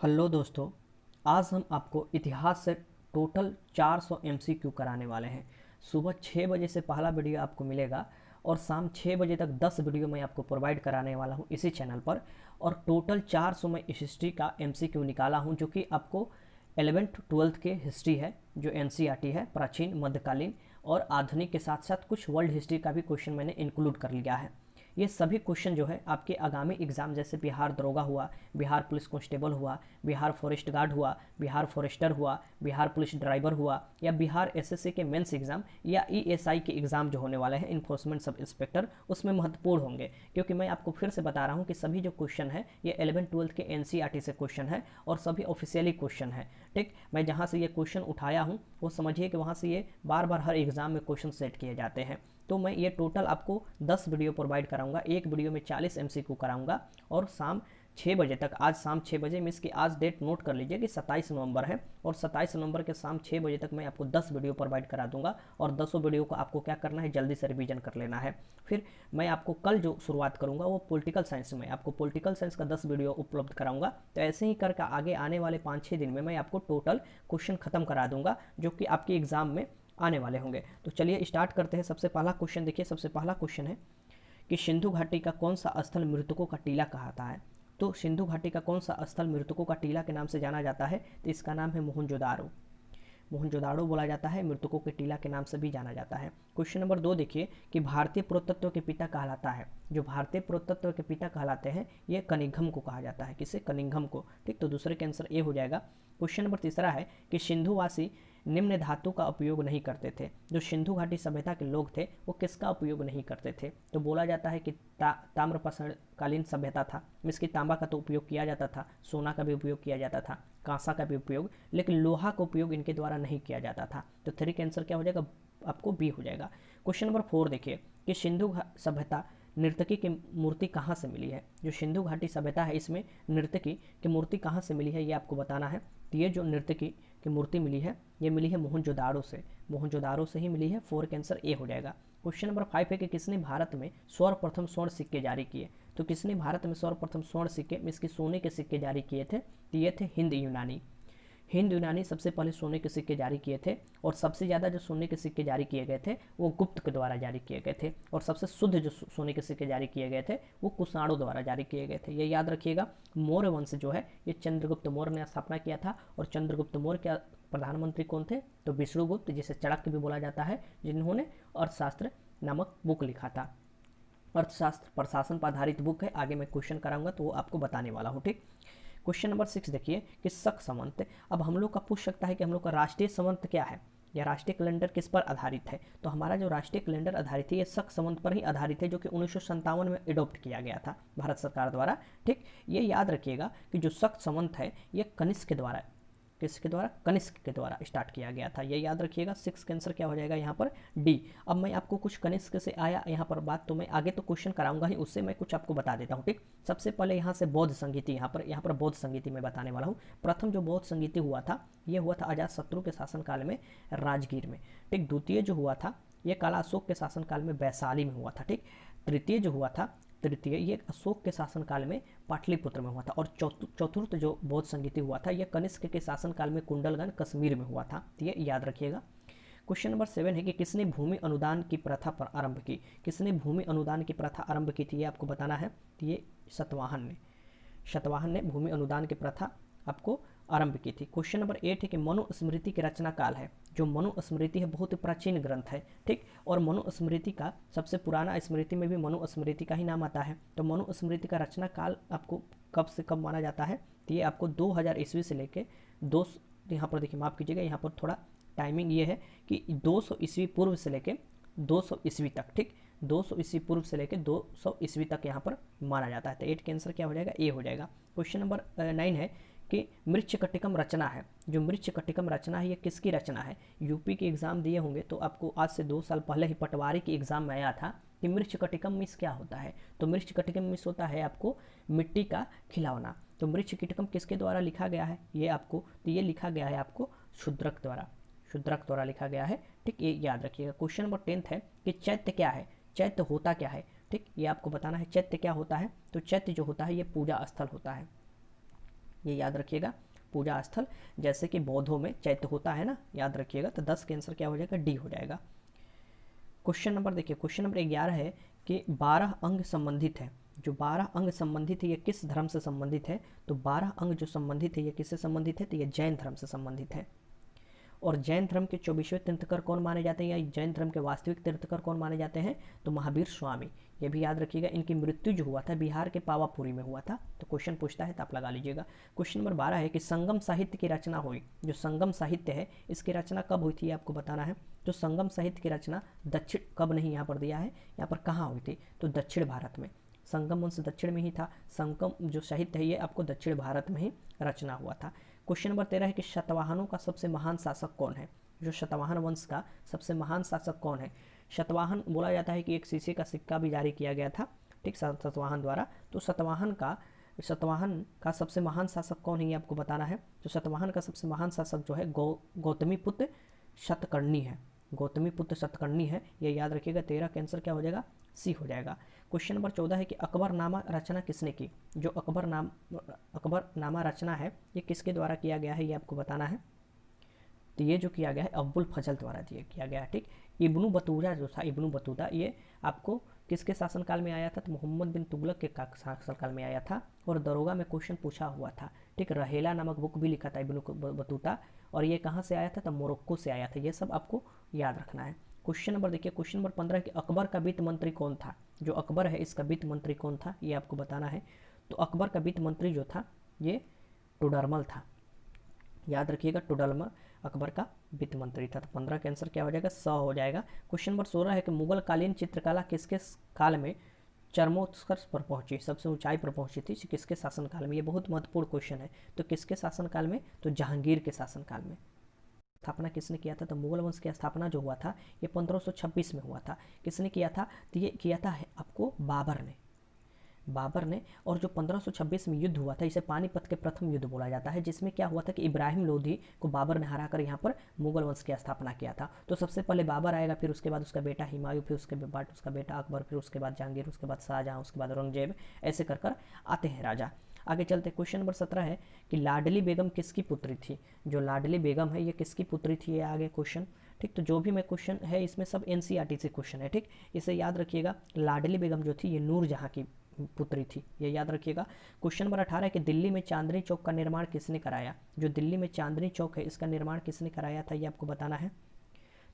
Hello दोस्तों। आज हम आपको इतिहास से टोटल 400 एमसीक्यू कराने वाले हैं। सुबह 6 बजे से पहला वीडियो आपको मिलेगा और शाम 6 बजे तक 10 वीडियो मैं आपको प्रोवाइड कराने वाला हूं इसी चैनल पर। और टोटल 400 में हिस्ट्री का एमसीक्यू निकाला हूं जो कि आपको 11th-12th के हिस्ट्री है, जो एनसीईआरटी है, प्राचीन, मध्यकालीन और आधुनिक के साथ साथ कुछ वर्ल्ड हिस्ट्री का भी क्वेश्चन मैंने इंक्लूड कर लिया है। ये सभी क्वेश्चन जो है आपके आगामी एग्जाम जैसे बिहार दरोगा हुआ, बिहार पुलिस कांस्टेबल हुआ, बिहार फॉरेस्ट गार्ड हुआ, बिहार फॉरेस्टर हुआ, बिहार पुलिस ड्राइवर हुआ, या बिहार एसएससी के मेंस एग्जाम या ईएसआई के एग्जाम जो होने वाले हैं इन्फोर्समेंट सब इंस्पेक्टर, उसमें महत्वपूर्ण होंगे। क्योंकि मैं आपको फिर से बता रहा हूँ कि सभी जो क्वेश्चन है ये 11th-12th के एनसीईआरटी से क्वेश्चन है और सभी ऑफिशियली क्वेश्चन है। ठीक, मैं जहाँ से ये क्वेश्चन उठाया हूँ वो समझिए कि वहाँ से ये बार बार हर एग्जाम में क्वेश्चन सेट किए जाते हैं। तो मैं ये टोटल आपको 10 वीडियो प्रोवाइड कराऊंगा, एक वीडियो में 40 एमसीक्यू कराऊंगा और शाम 6 बजे तक, आज शाम 6 बजे मीन्स कि आज डेट नोट कर लीजिए कि 27 नवंबर है और 27 नवंबर के शाम 6 बजे तक मैं आपको 10 वीडियो प्रोवाइड करा दूंगा और 10 वीडियो को आपको क्या करना है, जल्दी से रिवीजन कर लेना है। फिर मैं आपको कल जो शुरुआत करूंगा वो पॉलिटिकल साइंस में, आपको पॉलिटिकल साइंस का 10 वीडियो उपलब्ध कराऊंगा। तो ऐसे ही करके आगे आने वाले 5-6 दिन में मैं आपको टोटल क्वेश्चन खत्म करा दूंगा जो कि आपके एग्जाम में आने वाले होंगे। तो चलिए स्टार्ट करते हैं। सबसे पहला क्वेश्चन देखिए, सबसे पहला क्वेश्चन है कि सिंधु घाटी का कौन सा स्थल मृतकों का टीला कहलाता है। तो सिंधु घाटी का कौन सा स्थल मृतकों का टीला के नाम से जाना जाता है, तो इसका नाम है मोहनजोदारो। मोहनजोदाड़ो बोला जाता है, मृतकों के टीला के नाम से भी जाना जाता है। क्वेश्चन नंबर 2 देखिए कि भारतीय पुरातत्व के पिता कहलाता है। जो भारतीय पुरातत्व के पिता कहलाते हैं ये कनिंघम को कहा जाता है। किसे? कनिंघम को। ठीक, तो दूसरे के आंसर ए हो जाएगा। क्वेश्चन नंबर तीसरा है कि सिंधुवासी निम्न धातु का उपयोग नहीं करते थे। जो सिंधु घाटी सभ्यता के लोग थे वो किसका उपयोग नहीं करते थे, तो बोला जाता है कि ताम्रपाषाणकालीन सभ्यता था, इसकी तांबा का तो उपयोग किया जाता था, सोना का भी उपयोग किया जाता था, कांसा का भी उपयोग, लेकिन लोहा का उपयोग इनके द्वारा नहीं किया जाता था। तो 3 का आंसर क्या हो जाएगा, आपको बी हो जाएगा। क्वेश्चन नंबर 4 देखिए कि सिंधु सभ्यता नर्तकी की मूर्ति कहाँ से मिली है। जो सिंधु घाटी सभ्यता है इसमें नर्तकी की मूर्ति कहाँ से मिली है ये आपको बताना है। तो ये जो नर्तकी की मूर्ति मिली है ये मिली है मोहनजोदाड़ो से, मोहनजोदाड़ो से ही मिली है। 4 का आंसर ए हो जाएगा। क्वेश्चन नंबर 5 है कि किसने भारत में सर्वप्रथम स्वर्ण सिक्के जारी किए। तो किसने भारत में सर्वप्रथम स्वर्ण सिक्के, इसके सोने के सिक्के जारी किए थे, तो ये थे हिंद यूनानी। हिंद यूनानी सबसे पहले सोने के सिक्के जारी किए थे और सबसे ज़्यादा जो सोने के सिक्के जारी किए गए थे वो गुप्त के द्वारा जारी किए गए थे और सबसे शुद्ध जो सोने के सिक्के जारी किए गए थे वो कुषाणों द्वारा जारी किए गए थे। ये याद रखिएगा। मौर्य वंश जो है ये चंद्रगुप्त मौर्य ने स्थापना किया था और चंद्रगुप्त मौर्य के प्रधानमंत्री कौन थे, तो विष्णुगुप्त, जिसे चाणक्य भी बोला जाता है, जिन्होंने अर्थशास्त्र नामक बुक लिखा था। अर्थशास्त्र प्रशासन पर आधारित बुक है। आगे मैं क्वेश्चन कराऊंगा तो वो आपको बताने वाला हूँ। ठीक, क्वेश्चन नंबर 6 देखिए कि शक संवत। अब हम लोग का पूछ सकता है कि हम लोग का राष्ट्रीय संवत क्या है या राष्ट्रीय कैलेंडर किस पर आधारित है। तो हमारा जो राष्ट्रीय कैलेंडर आधारित है ये शक संवत पर ही आधारित है, जो कि 1957 में एडॉप्ट किया गया था भारत सरकार द्वारा। ठीक, ये याद रखिएगा कि जो शक संवत है ये कनिष्क के द्वारा, किसके द्वारा, कनिष्क के द्वारा स्टार्ट किया गया था। ये याद रखिएगा। 6 का आंसर क्या हो जाएगा यहाँ पर, डी। अब मैं आपको कुछ कनिष्क से आया यहाँ पर बात, तो मैं आगे तो क्वेश्चन कराऊंगा ही, उससे मैं कुछ आपको बता देता हूँ। ठीक, सबसे पहले यहाँ से बौद्ध संगीति, यहाँ पर बौद्ध संगीति मैं बताने वाला हूँ। प्रथम जो बौद्ध संगीति हुआ था ये हुआ था अजातशत्रु के शासनकाल में राजगीर में। ठीक, द्वितीय जो हुआ था ये काला अशोक के शासनकाल में वैशाली में हुआ था। ठीक, तृतीय जो हुआ था, तृतीय ये अशोक के शासनकाल में पाटलिपुत्र में हुआ था और चतुर्थ जो बौद्ध संगीति हुआ था ये कनिष्क के शासनकाल में कुंडलगन कश्मीर में हुआ था। ये याद रखिएगा। क्वेश्चन नंबर 7 है कि किसने भूमि अनुदान की प्रथा पर आरंभ की। किसने भूमि अनुदान की प्रथा आरंभ की थी ये आपको बताना है। तो ये सतवाहन ने, शतवाहन ने भूमि अनुदान की प्रथा आपको आरंभ की थी। क्वेश्चन नंबर 8 है कि मनुस्मृति की रचना काल है। जो मनुस्मृति है बहुत ही प्राचीन ग्रंथ है। ठीक, और मनुस्मृति का सबसे पुराना स्मृति में भी मनुस्मृति का ही नाम आता है। तो मनुस्मृति का रचना काल आपको कब से कब माना जाता है, तो ये आपको 2000 ईस्वी से लेके दो, यहाँ पर देखिए माफ़ कीजिएगा, यहाँ पर थोड़ा टाइमिंग ये है कि 200 ईस्वी पूर्व से लेके 200 ईस्वी तक। ठीक, 200 ईस्वी पूर्व से लेकर 200 ईस्वी तक यहाँ पर माना जाता है। तो 8 का आंसर क्या हो जाएगा, ए हो जाएगा। क्वेश्चन नंबर 9 है कि मृच्छकटिकम रचना है। जो मृच्छकटिकम रचना है ये किसकी रचना है। यूपी के एग्जाम दिए होंगे तो आपको आज से 2 साल पहले ही पटवारी के एग्जाम में आया था कि मृच्छकटिकम मिस क्या होता है। तो मृच्छकटिकम मिस होता है आपको मिट्टी का खिलौना। तो मृच्छकटिकम किसके द्वारा लिखा गया है ये आपको, तो ये लिखा गया है आपको शूद्रक द्वारा, शूद्रक द्वारा लिखा गया है। ठीक, ये याद रखिएगा। क्वेश्चन नंबर 10 है कि चैत्य क्या है, चैत्य होता क्या है। ठीक, ये आपको बताना है चैत्य क्या होता है। तो चैत्य जो होता है ये पूजा स्थल होता है। ये याद रखिएगा, पूजा स्थल, जैसे कि बौद्धों में चैत्य होता है ना, याद रखिएगा। तो 10 का आंसर क्या हो जाएगा, डी हो जाएगा। क्वेश्चन नंबर देखिए, क्वेश्चन नंबर 11 है कि 12 अंग संबंधित है। जो 12 अंग संबंधित है ये किस धर्म से संबंधित है? तो 12 अंग जो संबंधित है ये किससे संबंधित है? तो ये जैन धर्म से संबंधित है। और जैन धर्म के 24वें तीर्थंकर कौन माने जाते हैं, या जैन धर्म के वास्तविक तीर्थंकर कौन माने जाते हैं? तो महावीर स्वामी। ये भी याद रखिएगा। इनकी मृत्यु जो हुआ था बिहार के पावापुरी में हुआ था। तो क्वेश्चन पूछता है तो आप लगा लीजिएगा। क्वेश्चन नंबर 12 है कि संगम साहित्य की रचना हुई। जो संगम साहित्य है इसकी रचना कब हुई थी, ये आपको बताना है। तो संगम साहित्य की रचना दक्षिण, कब नहीं यहाँ पर दिया है, यहाँ पर कहाँ हुई थी? तो दक्षिण भारत में। संगम वंश दक्षिण में ही था। संगम जो साहित्य है ये आपको दक्षिण भारत में ही रचना हुआ था। क्वेश्चन नंबर 13 है कि शतवाहनों का सबसे महान शासक कौन है? जो शतवाहन वंश का सबसे महान शासक कौन है? शतवाहन बोला जाता है कि एक शीशे का सिक्का भी जारी किया गया था, ठीक, शतवाहन द्वारा। तो शतवाहन का सबसे महान शासक कौन है ये आपको बताना है। तो शतवाहन का सबसे महान शासक जो है गौतमीपुत्र शतकर्णी है। गौतमीपुत्र शतकर्णी है, ये याद रखिएगा। 13 का आंसर क्या हो जाएगा, सी हो जाएगा। क्वेश्चन नंबर 14 है कि अकबरनामा रचना किसने की? जो अकबरनामा रचना है ये किसके द्वारा किया गया है, ये आपको बताना है। तो ये जो किया गया है अब्बुल फजल द्वारा किया गया है, ठीक। इब्नु बतूता जो था, इब्नु बतूता, ये आपको किसके शासनकाल में आया था? तो मोहम्मद बिन तुगलक के शासनकाल में आया था। और दरोगा में क्वेश्चन पूछा हुआ था, ठीक। रहेला नामक बुक भी लिखा था इब्नु बतूता, और ये कहाँ से आया था? तो मोरक्को से आया था। ये सब आपको याद रखना है। क्वेश्चन नंबर देखिए, क्वेश्चन नंबर 15 कि अकबर का वित्त मंत्री कौन था? जो अकबर है इसका वित्त मंत्री कौन था, ये आपको बताना है। तो अकबर का वित्त मंत्री जो था ये टुडरमल था, याद रखिएगा। टुडरमल अकबर का वित्त मंत्री था। तो 15 का आंसर क्या हो जाएगा, 100 हो जाएगा। क्वेश्चन नंबर 16 है कि मुगल कालीन चित्रकला किसके काल में चरमोत्कर्ष पर पहुंची, सबसे ऊंचाई पर पहुंची थी? किसके शासनकाल में? ये बहुत महत्वपूर्ण क्वेश्चन है। तो किसके शासनकाल में? तो जहांगीर के शासनकाल में। स्थापना किसने किया था? तो मुगल वंश की स्थापना जो हुआ था ये 1526 में हुआ था। किसने किया था? तो ये किया था आपको बाबर ने। और जो 1526 में युद्ध हुआ था इसे पानीपत के प्रथम युद्ध बोला जाता है, जिसमें क्या हुआ था कि इब्राहिम लोधी को बाबर ने हराकर यहाँ पर मुगल वंश की स्थापना किया था। तो सबसे पहले बाबर आएगा, फिर उसके बाद उसका बेटा हुमायूं, फिर उसके बाद उसका बेटा अकबर, फिर उसके बाद जहांगीर, उसके बाद शाहजहां, उसके बाद औरंगजेब, ऐसे कर कर आते हैं राजा। आगे चलते। क्वेश्चन नंबर 17 है कि लाडली बेगम किसकी पुत्री थी? जो लाडली बेगम है ये किसकी पुत्री थी, ये आगे क्वेश्चन, ठीक। तो जो भी मैं क्वेश्चन है इसमें सब एनसीईआरटी से क्वेश्चन है, ठीक। इसे याद रखिएगा। लाडली बेगम जो थी ये नूरजहां की पुत्री थी, ये याद रखिएगा। क्वेश्चन नंबर 18 है कि दिल्ली में चांदनी चौक का निर्माण किसने कराया? जो दिल्ली में चांदनी चौक है इसका निर्माण किसने कराया था, ये आपको बताना है।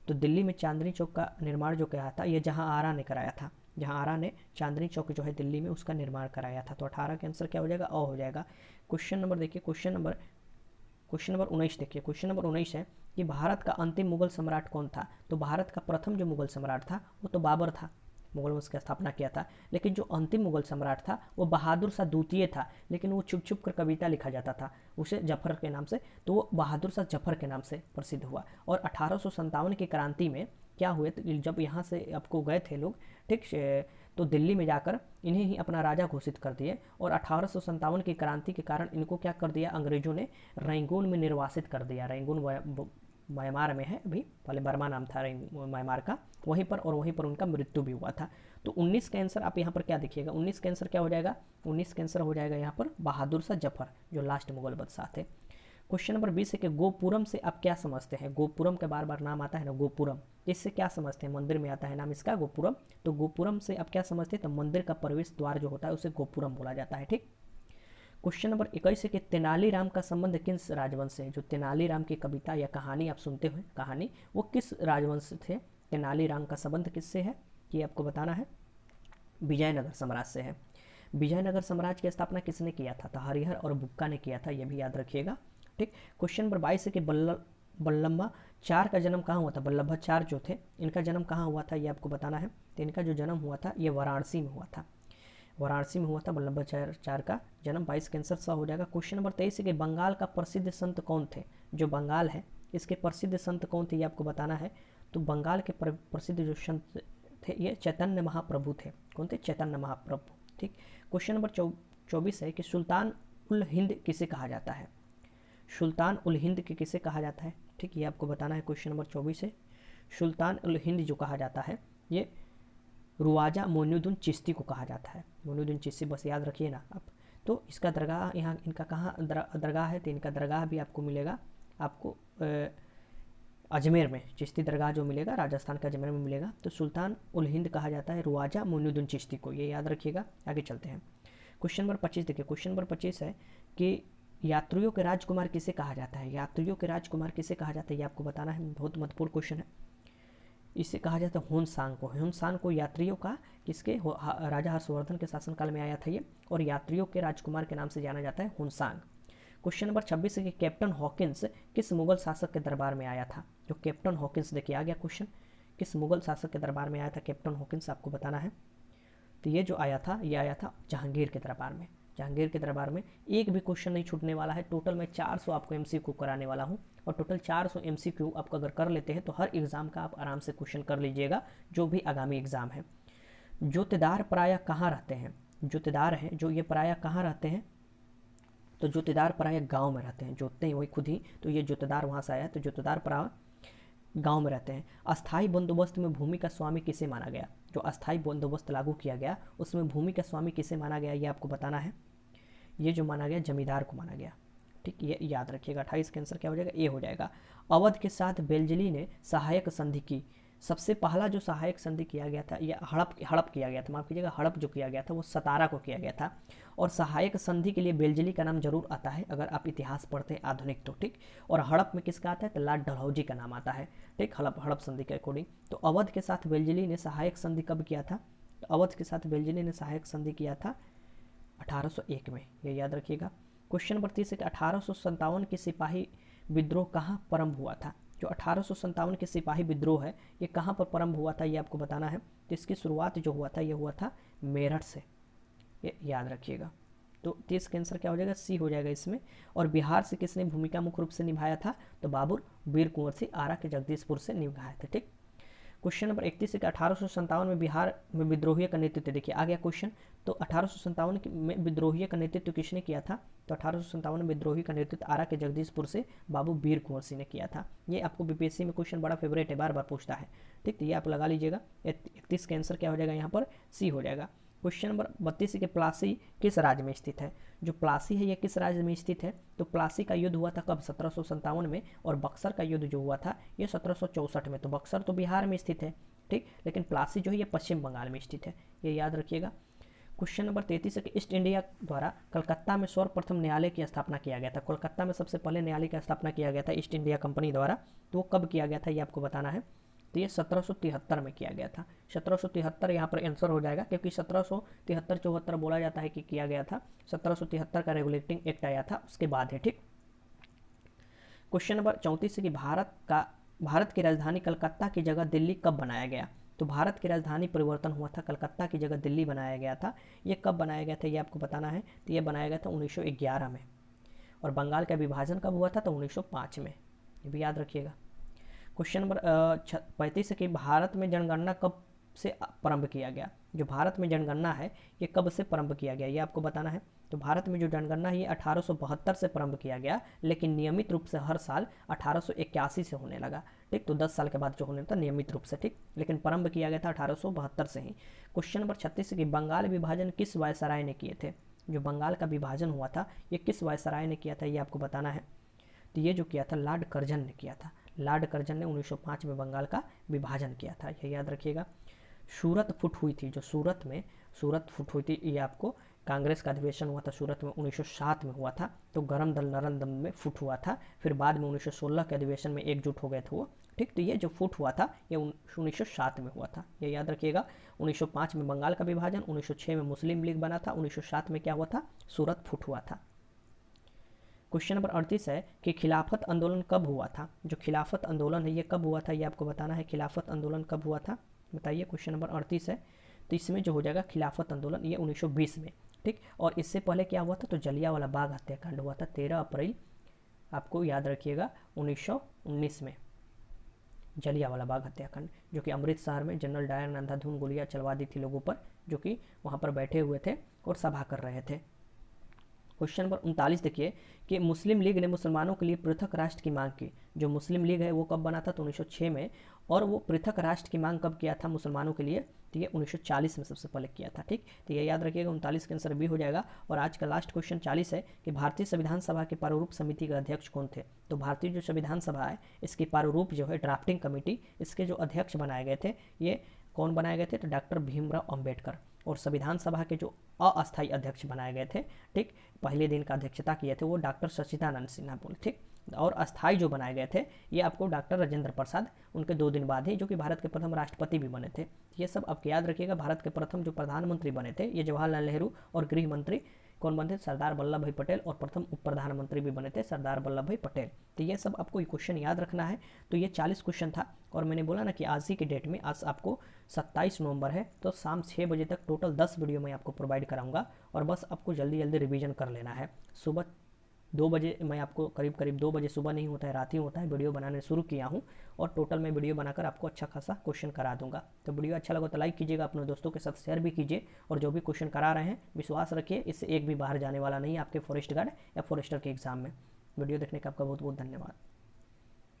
तो दिल्ली में चांदनी चौक का निर्माण जो कराया था ये जहां आरा ने कराया था। जहां आरा ने चांदनी चौक जो है दिल्ली में उसका निर्माण कराया था। तो 18 का आंसर क्या हो जाएगा, अ हो जाएगा। क्वेश्चन नंबर देखिए, क्वेश्चन नंबर 19 देखिए। क्वेश्चन नंबर 19 है कि भारत का अंतिम मुगल सम्राट कौन था? तो भारत का प्रथम जो मुगल सम्राट था वो तो बाबर था, मुगल वंश की स्थापना किया था। लेकिन जो अंतिम मुगल सम्राट था वो बहादुर शाह द्वितीय था, लेकिन वो छुप छुप कर कविता लिखा जाता था उसे जफर के नाम से, तो वो बहादुर शाह जफर के नाम से प्रसिद्ध हुआ। और 1857 की क्रांति में क्या हुए, तो जब यहाँ से आपको गए थे लोग, ठीक, तो दिल्ली में जाकर इन्हें ही अपना राजा घोषित कर दिए। और 1857 की क्रांति के कारण इनको क्या कर दिया, अंग्रेजों ने रंगून में निर्वासित कर दिया। रंगून म्यांमार में है अभी, पहले बर्मा नाम था म्यांमार का, वहीं पर, और वहीं पर उनका मृत्यु भी हुआ था। तो 19 का आंसर आप यहाँ पर क्या देखिएगा, 19 का आंसर क्या हो जाएगा, 19 का आंसर हो जाएगा यहाँ पर बहादुर शाह जफर, जो लास्ट मुगल बादशाह थे। क्वेश्चन नंबर 20 है कि गोपुरम से आप क्या समझते हैं? गोपुरम का बार बार नाम आता है ना, गोपुरम, इससे क्या समझते हैं? मंदिर में आता है नाम इसका गोपुरम। तो गोपुरम से आप क्या समझते हैं? तो मंदिर का प्रवेश द्वार जो होता है उसे गोपुरम बोला जाता है, ठीक। क्वेश्चन नंबर 21 है कि तेनालीराम का संबंध किस राजवंश से है? जो तेनालीराम की कविता या कहानी आप सुनते हो, कहानी, वो किस राजवंश से थे? तेनालीराम का संबंध किससे है, ये आपको बताना है। विजयनगर साम्राज्य से है। विजयनगर साम्राज्य की स्थापना किसने किया था? तो हरिहर और बुक्का ने किया था, यह भी याद रखिएगा, ठीक। क्वेश्चन नंबर 22 है कि वल्लभाचार्य का जन्म कहाँ हुआ था? वल्लभाचार्य जो थे इनका जन्म कहाँ हुआ था, ये आपको बताना है। तो इनका जो जन्म हुआ था ये वाराणसी में हुआ था, वाराणसी में हुआ था वल्लभाचार्य का जन्म। 22 का आंसर सा हो जाएगा। क्वेश्चन नंबर 23 है कि बंगाल का प्रसिद्ध संत कौन थे? जो बंगाल है इसके प्रसिद्ध संत कौन थे, ये आपको बताना है। तो बंगाल के प्रसिद्ध जो संत थे ये चैतन्य महाप्रभु थे। कौन थे? चैतन्य महाप्रभु, ठीक। क्वेश्चन नंबर 24 है कि सुल्तान उल हिंद किसे कहा जाता है? सुल्तान उल हिंद के किसे कहा जाता है, ठीक, ये आपको बताना है। क्वेश्चन नंबर 24 है सुल्तान उल हिंद जो कहा जाता है ये रुआजा मोइनुद्दीन चिश्ती को कहा जाता है। मोइनुद्दीन चिश्ती बस याद रखिए ना आप। तो इसका दरगाह यहाँ इनका कहाँ दरगाह है, तो इनका दरगाह भी आपको मिलेगा आपको अजमेर में। चिश्ती दरगाह जो मिलेगा राजस्थान का अजमेर में मिलेगा। तो सुल्तान उल हिंद कहा जाता है रुआजा मुइनुद्दीन चिश्ती को, ये याद रखिएगा। आगे चलते हैं। क्वेश्चन नंबर 25 देखिए, क्वेश्चन नंबर 25 है कि यात्रियों के राजकुमार किसे कहा जाता है। यात्रियों के राजकुमार किसे कहा जाता है, ये आपको बताना है, बहुत महत्वपूर्ण क्वेश्चन है। इसे कहा जाता है हुनसांग को। हुनसांग को यात्रियों का किसके, राजा हर्षवर्धन के शासनकाल में आया था ये, और यात्रियों के राजकुमार के नाम से जाना जाता है हुनसांग। क्वेश्चन नंबर 26 है कि कैप्टन हॉकिंस किस मुगल शासक के दरबार में आया था। जो कैप्टन हॉकिंस, देखिए आ गया क्वेश्चन, किस मुगल शासक के दरबार में आया था कैप्टन हॉकिंस, आपको बताना है। तो ये जो आया था, ये आया था जहांगीर के दरबार में। जहांगीर के दरबार में एक भी क्वेश्चन नहीं छूटने वाला है। टोटल मैं 400 आपको एमसीक्यू कराने वाला हूँ, और टोटल 400 एमसीक्यू आप अगर कर लेते हैं तो हर एग्जाम का आप आराम से क्वेश्चन कर लीजिएगा, जो भी आगामी एग्जाम है। जोतेदार प्रायः कहाँ रहते हैं। जोतेदार हैं जो, ये प्रायः कहाँ रहते हैं, तो जोतेदार प्रायः गाँव में रहते हैं। जोतते हैं वही खुद ही, तो ये जोतेदार वहाँ से आया है। तो जोतेदार प्रायः गांव में रहते हैं। अस्थाई बंदोबस्त में भूमि का स्वामी किसे माना गया। जो अस्थाई बंदोबस्त लागू किया गया उसमें भूमि का स्वामी किसे माना गया, ये आपको बताना है। ये जो माना गया जमींदार को माना गया, ठीक, ये याद रखिएगा। 28 का आंसर क्या हो जाएगा, ए हो जाएगा। अवध के साथ बेलजली ने सहायक संधि की। सबसे पहला जो सहायक संधि किया गया था, यह हड़प किया गया था, माफ कीजिएगा, हड़प जो किया गया था वो सतारा को किया गया था। और सहायक संधि के लिए बेलजली का नाम जरूर आता है अगर आप इतिहास पढ़ते हैं आधुनिक तो, ठीक। और हड़प में किसका आता है, तो लार्ड डलहौजी का नाम आता है, ठीक, हड़प संधि के अकॉर्डिंग। तो अवध के साथ बेलजली ने सहायक संधि कब किया था, तो अवध के साथ बेलजली ने सहायक संधि किया था 1801 में, ये याद रखिएगा। क्वेश्चन नंबर 30 है कि 1857 के सिपाही विद्रोह कहाँ प्रारंभ हुआ था। जो 1857 के सिपाही विद्रोह है ये कहाँ पर प्रारंभ हुआ था, ये आपको बताना है। तो इसकी शुरुआत जो हुआ था ये हुआ था मेरठ से, ये याद रखिएगा। तो 30 का आंसर क्या हो जाएगा, सी हो जाएगा इसमें। और बिहार से किसने भूमिका मुख्य रूप से निभाया था, तो बाबुर वीर कुंवर सिंह आरा के जगदीशपुर से निभाए थे, ठीक। क्वेश्चन नंबर 31 है कि 1857 में बिहार में विद्रोहियों का नेतृत्व, देखिए आ गया क्वेश्चन। तो 1857 में विद्रोहियों का नेतृत्व किसने किया था, तो 1857 में विद्रोही का नेतृत्व आरा के जगदीशपुर से बाबू वीर कुंवर सिंह ने किया था। ये आपको बीपीएससी में क्वेश्चन बड़ा फेवरेट है, बार बार पूछता है, ठीक। तो ये आप लगा लीजिएगा। 31 का आंसर क्या हो जाएगा यहाँ पर, सी हो जाएगा। क्वेश्चन नंबर 32 के प्लासी किस राज्य में स्थित है। जो प्लासी है ये किस राज्य में स्थित है, तो प्लासी का युद्ध हुआ था कब, 1757 में। और बक्सर का युद्ध जो हुआ था ये 1764 में। तो बक्सर तो बिहार में स्थित है, ठीक, लेकिन प्लासी जो है ये पश्चिम बंगाल में स्थित है, ये याद रखिएगा। क्वेश्चन नंबर 33 है कि ईस्ट इंडिया द्वारा कलकत्ता में सर्वप्रथम न्यायालय की स्थापना किया गया था। कोलकाता में सबसे पहले न्यायालय की स्थापना किया गया था ईस्ट इंडिया कंपनी द्वारा, तो वो कब किया गया था ये आपको बताना है। तो ये 1773 में किया गया था। 1773 यहाँ पर आंसर हो जाएगा, क्योंकि 1773-74 बोला जाता है कि किया गया था। 1773 का रेगुलेटिंग एक्ट आया था उसके बाद है, ठीक। क्वेश्चन नंबर 34 है कि भारत की राजधानी कलकत्ता की जगह दिल्ली कब बनाया गया। तो भारत की राजधानी परिवर्तन हुआ था, कलकत्ता की जगह दिल्ली बनाया गया था। ये कब बनाया गया था ये आपको बताना है। तो ये बनाया गया था 1911 में। और बंगाल का विभाजन कब हुआ था, तो 1905 में, ये भी याद रखिएगा। क्वेश्चन नंबर 35 है कि भारत में जनगणना कब से प्रारंभ किया गया। जो भारत में जनगणना है ये कब से प्रारंभ किया गया ये आपको बताना है। तो भारत में जो जनगणना है ये 1872 से प्रारंभ किया गया, लेकिन नियमित रूप से हर साल 1881 से होने लगा, ठीक। तो 10 साल के बाद जो होने था नियमित रूप से, ठीक, लेकिन प्रारंभ किया गया था 1872 से ही। क्वेश्चन नंबर 36 है कि बंगाल विभाजन किस वायसराय ने किए थे। जो बंगाल का विभाजन हुआ था ये किस वायसराय ने किया था ये आपको बताना है। तो ये जो किया था लॉर्ड कर्जन ने किया था। लॉर्ड कर्जन ने 1905 में बंगाल का विभाजन किया था, ये याद रखिएगा। सूरत फुट हुई थी, जो सूरत फुट हुई थी, ये आपको कांग्रेस का अधिवेशन हुआ था सूरत में 1907 में हुआ था। तो गरम दल नरम दल में फुट हुआ था, फिर बाद में 1916 के अधिवेशन में एकजुट हो गए थे वो, ठीक। तो ये जो फुट हुआ था ये 1907 में हुआ था, ये याद रखिएगा। 1905 में बंगाल का विभाजन, 1906 में मुस्लिम लीग बना था, 1907 में क्या हुआ था, सूरत फुट हुआ था। क्वेश्चन नंबर 38 है कि खिलाफत आंदोलन कब हुआ था। जो खिलाफत आंदोलन है ये कब हुआ था ये आपको बताना है। खिलाफत आंदोलन कब हुआ था बताइए। क्वेश्चन नंबर 38 है, तो इसमें जो हो जाएगा खिलाफत आंदोलन ये 1920 में, ठीक। और इससे पहले क्या हुआ था, तो जलियांवाला बाग हत्याकांड हुआ था 13 अप्रैल आपको याद रखिएगा 1919 में। जलियांवाला बाग हत्याकांड, जो कि अमृतसर में जनरल डायर ने अंधाधुंध गोलियां चलवा दी थी लोगों पर, जो कि वहाँ पर बैठे हुए थे और सभा कर रहे थे। क्वेश्चन नंबर 39 देखिए कि मुस्लिम लीग ने मुसलमानों के लिए पृथक राष्ट्र की मांग की। जो मुस्लिम लीग है वो कब बना था, तो 1906 में। और वो पृथक राष्ट्र की मांग कब किया था मुसलमानों के लिए, तो ये 1940 में सबसे पहले किया था। ठीक, तो ये याद रखिएगा, 39 का आंसर बी हो जाएगा। और आज का लास्ट क्वेश्चन 40 है कि भारतीय संविधान सभा के प्रारूप समिति के अध्यक्ष कौन थे। तो भारतीय जो संविधान सभा है इसकी प्रारूप जो है ड्राफ्टिंग कमेटी, इसके जो अध्यक्ष बनाए गए थे ये कौन बनाए गए थे, तो डॉक्टर भीमराव अंबेडकर। और संविधान सभा के जो अस्थायी अध्यक्ष बनाए गए थे, ठीक, पहले दिन का अध्यक्षता किए थे वो डॉक्टर सच्चिदानंद सिन्हा बोले। ठीक, और अस्थायी जो बनाए गए थे ये आपको डॉक्टर राजेंद्र प्रसाद, उनके 2 दिन बाद ही, जो कि भारत के प्रथम राष्ट्रपति भी बने थे। ये सब आपको याद रखिएगा। भारत के प्रथम जो प्रधानमंत्री बने थे ये जवाहरलाल नेहरू, और गृह मंत्री कौन बने थे, सरदार वल्लभ भाई पटेल, और प्रथम उप प्रधानमंत्री भी बने थे सरदार वल्लभ भाई पटेल। तो ये सब आपको ये क्वेश्चन याद रखना है। तो ये 40 क्वेश्चन था। और मैंने बोला ना कि आज ही के डेट में, आज आपको 27 नवंबर है, तो शाम 6 बजे तक टोटल 10 वीडियो मैं आपको प्रोवाइड कराऊंगा। और बस आपको जल्दी जल्दी रिवीजन कर लेना है। सुबह 2 बजे मैं आपको करीब 2 बजे, सुबह नहीं होता है रात ही होता है, वीडियो बनाने शुरू किया हूँ। और टोटल मैं वीडियो बनाकर आपको अच्छा खासा क्वेश्चन करा दूंगा। तो वीडियो अच्छा लगा तो लाइक कीजिएगा, अपने दोस्तों के साथ शेयर भी कीजिए। और जो भी क्वेश्चन करा रहे हैं विश्वास रखिए इससे एक भी बाहर जाने वाला नहीं है आपके फॉरेस्ट गार्ड या फॉरेस्टर के एग्जाम में। वीडियो देखने का आपका बहुत बहुत धन्यवाद।